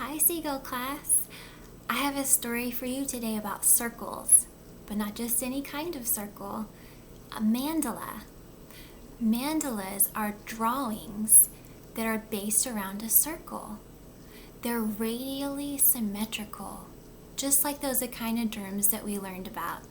Hi, Seagull class. I have a story for you today about circles, but not just any kind of circle, a mandala. Mandalas are drawings that are based around a circle. They're radially symmetrical, just like those echinoderms that we learned about.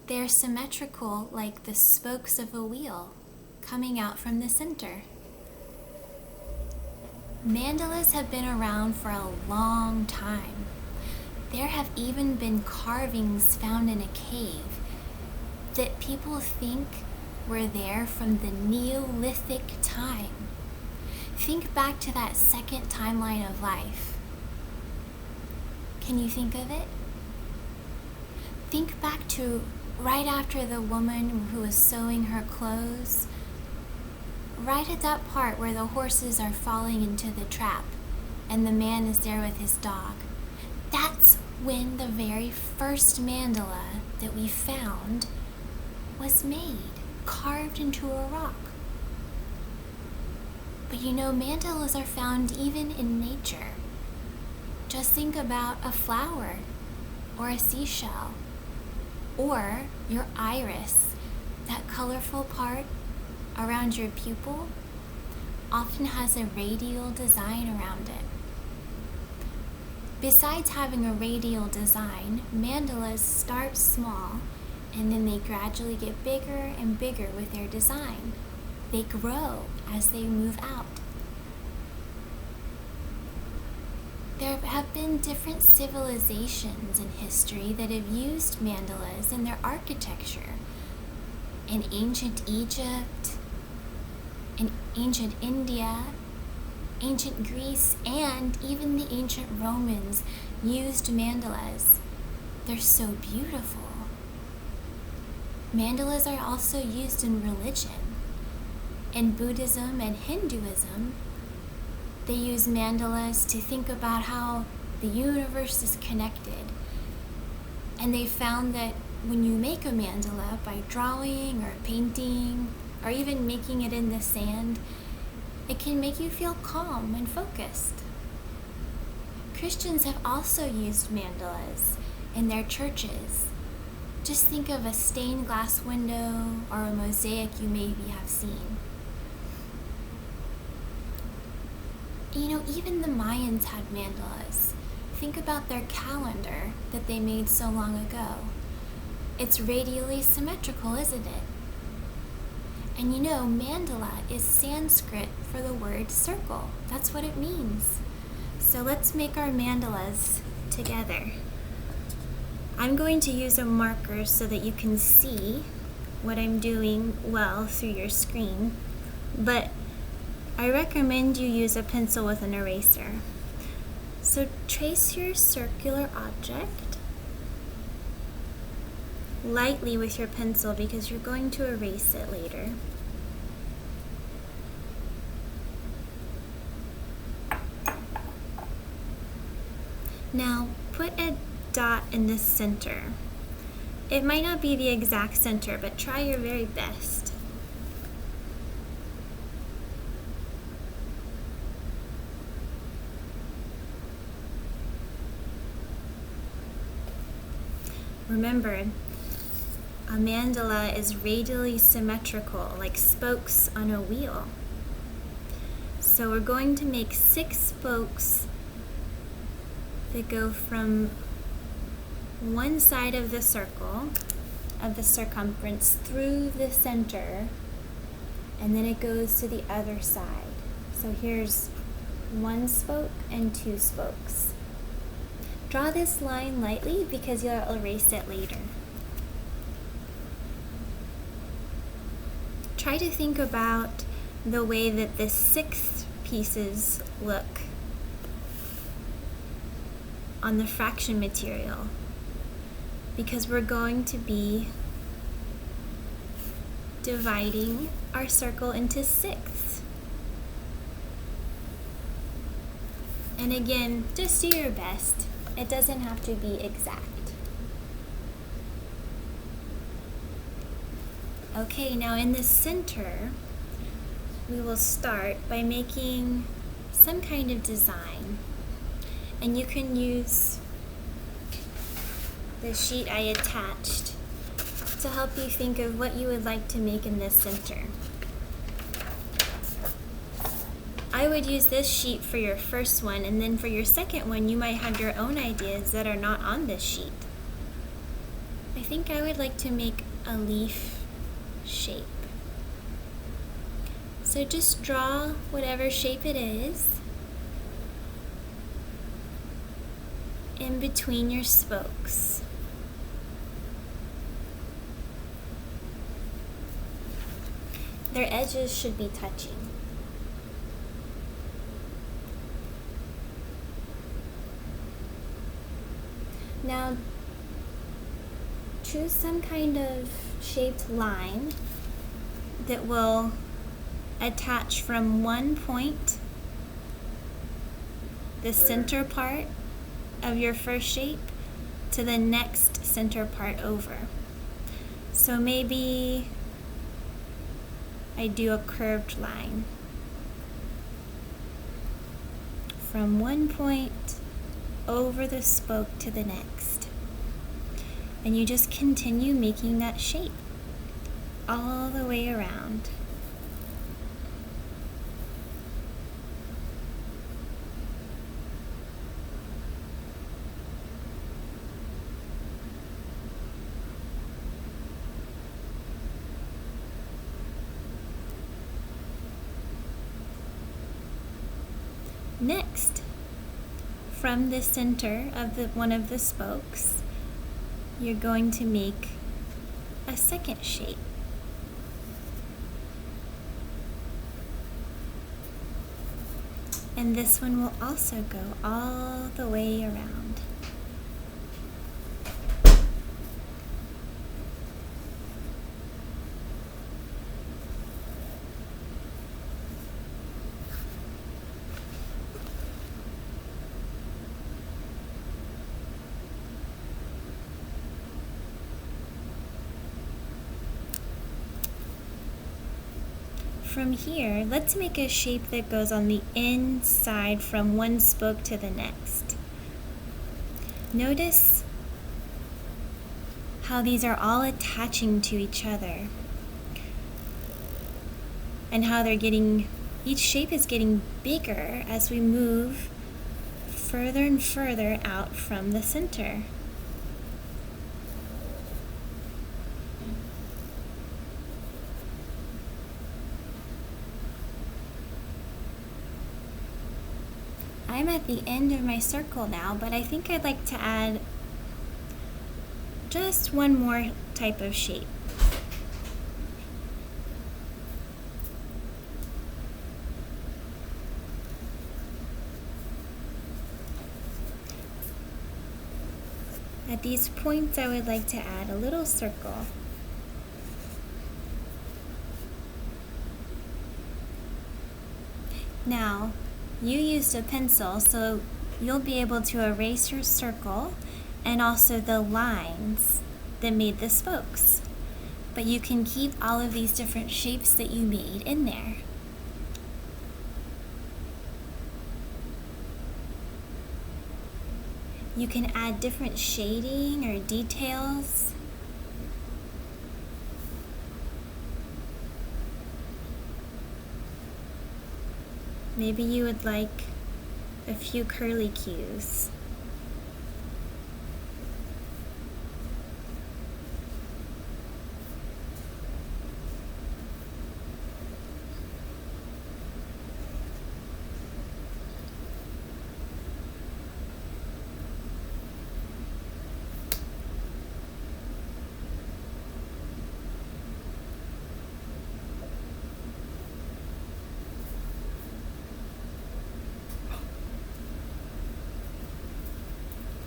They're symmetrical like the spokes of a wheel coming out from the center. Mandalas have been around for a long time. There have even been carvings found in a cave that people think were there from the Neolithic time. Think back to that second timeline of life. Can you think of it? Think back to right after the woman who was sewing her clothes, right at that part where the horses are falling into the trap and the man is there with his dog. That's when the very first mandala that we found was made, carved into a rock. But you know, mandalas are found even in nature. Just think about a flower or a seashell or your iris, that colorful part around your pupil often has a radial design around it. Besides having a radial design, mandalas start small and then they gradually get bigger and bigger with their design. They grow as they move out. There have been different civilizations in history that have used mandalas in their architecture. In ancient Egypt, in ancient India, ancient Greece, and even the ancient Romans used mandalas. They're so beautiful. Mandalas are also used in religion. In Buddhism and Hinduism, they use mandalas to think about how the universe is connected. And they found that when you make a mandala by drawing or painting, or even making it in the sand, it can make you feel calm and focused. Christians have also used mandalas in their churches. Just think of a stained glass window or a mosaic you maybe have seen. You know, even the Mayans had mandalas. Think about their calendar that they made so long ago. It's radially symmetrical, isn't it? And you know, mandala is Sanskrit for the word circle. That's what it means. So let's make our mandalas together. I'm going to use a marker so that you can see what I'm doing well through your screen, but I recommend you use a pencil with an eraser. So trace your circular object lightly with your pencil because you're going to erase it later. Now put a dot in the center. It might not be the exact center, but try your very best. Remember, a mandala is radially symmetrical, like spokes on a wheel. So we're going to make 6 spokes that go from one side of the circle, of the circumference, through the center, and then it goes to the other side. So here's 1 spoke and 2 spokes. Draw this line lightly because you'll erase it later. Try to think about the way that the 6 pieces look on the fraction material, because we're going to be dividing our circle into 6. And again, just do your best. It doesn't have to be exact. Okay, now in the center, we will start by making some kind of design. And you can use the sheet I attached to help you think of what you would like to make in this center. I would use this sheet for your first one, and then for your second one you might have your own ideas that are not on this sheet. I think I would like to make a leaf shape. So just draw whatever shape it is in between your spokes. Their edges should be touching. Now, choose some kind of shaped line that will attach from one point, the center part of your first shape, to the next center part over. So maybe I do a curved line from one point over the spoke to the next. And you just continue making that shape all the way around. Next, from the center of one of the spokes, you're going to make a second shape. And this one will also go all the way around. From here, let's make a shape that goes on the inside from one spoke to the next. Notice how these are all attaching to each other and how each shape is getting bigger as we move further and further out from the center. I'm at the end of my circle now, but I think I'd like to add just one more type of shape. At these points, I would like to add a little circle. Now, you used a pencil, so you'll be able to erase your circle and also the lines that made the spokes. But you can keep all of these different shapes that you made in there. You can add different shading or details. Maybe you would like a few curly cues.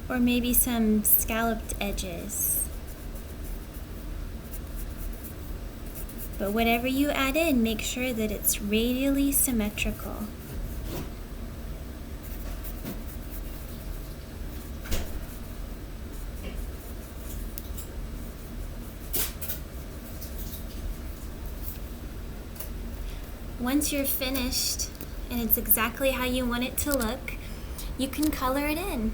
Or maybe some scalloped edges. But whatever you add in, make sure that it's radially symmetrical. Once you're finished and it's exactly how you want it to look, You can color it in.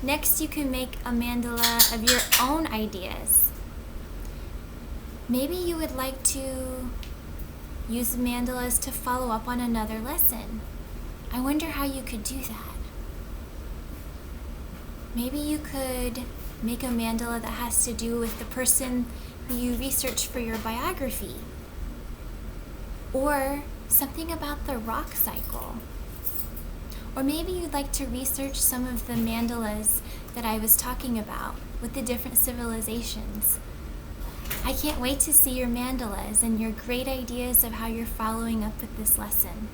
Next, you can make a mandala of your own ideas. Maybe you would like to use mandalas to follow up on another lesson. I wonder how you could do that. Maybe you could make a mandala that has to do with the person who you researched for your biography, or something about the rock cycle. Or maybe you'd like to research some of the mandalas that I was talking about with the different civilizations. I can't wait to see your mandalas and your great ideas of how you're following up with this lesson.